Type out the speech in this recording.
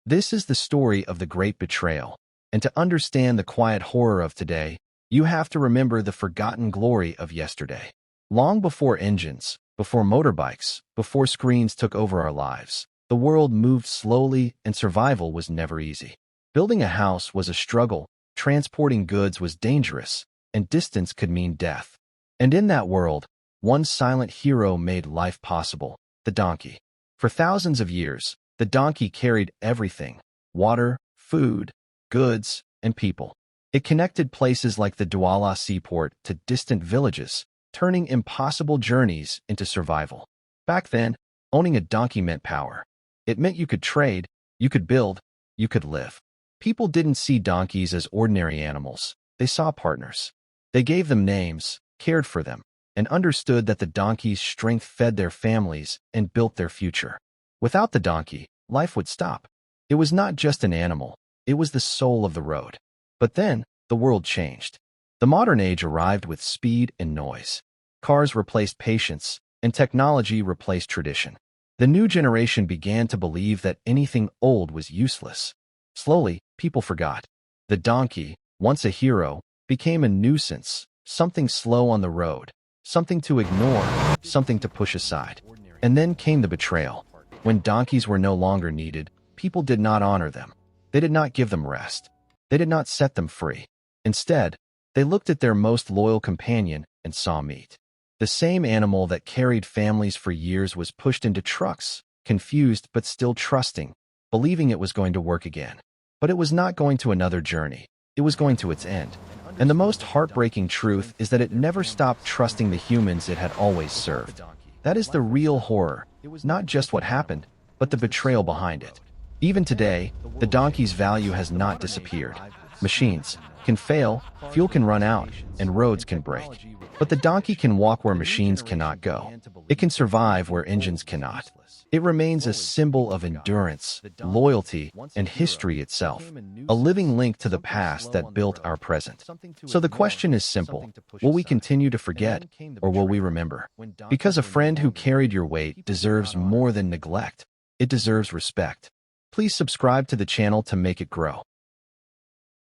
This is the story of the great betrayal, and to understand the quiet horror of today, you have to remember the forgotten glory of yesterday. Long before engines, before motorbikes, before screens took over our lives, the world moved slowly and survival was never easy. Building a house was a struggle, transporting goods was dangerous, and distance could mean death. And in that world, one silent hero made life possible: the donkey. For thousands of years, the donkey carried everything: water, food, goods, and people. It connected places like the Douala seaport to distant villages, turning impossible journeys into survival. Back then, owning a donkey meant power. It meant you could trade, you could build, you could live. People didn't see donkeys as ordinary animals. They saw partners. They gave them names, cared for them, and understood that the donkey's strength fed their families and built their future. Without the donkey, life would stop. It was not just an animal, it was the soul of the road. But then, the world changed. The modern age arrived with speed and noise. Cars replaced patience, and technology replaced tradition. The new generation began to believe that anything old was useless. Slowly, people forgot. The donkey, once a hero, became a nuisance, something slow on the road, something to ignore, something to push aside. And then came the betrayal. When donkeys were no longer needed, people did not honor them. They did not give them rest. They did not set them free. Instead, they looked at their most loyal companion and saw meat. The same animal that carried families for years was pushed into trucks, confused but still trusting, believing it was going to work again. But it was not going to another journey. It was going to its end. And the most heartbreaking truth is that it never stopped trusting the humans it had always served. That is the real horror, not just what happened, but the betrayal behind it. Even today, the donkey's value has not disappeared. Machines can fail, fuel can run out, and roads can break. But the donkey can walk where machines cannot go. It can survive where engines cannot. It remains a symbol of endurance, loyalty, and history itself, a living link to the past that built our present. So the question is simple: will we continue to forget, or will we remember? Because a friend who carried your weight deserves more than neglect. It deserves respect. Please subscribe to the channel to make it grow.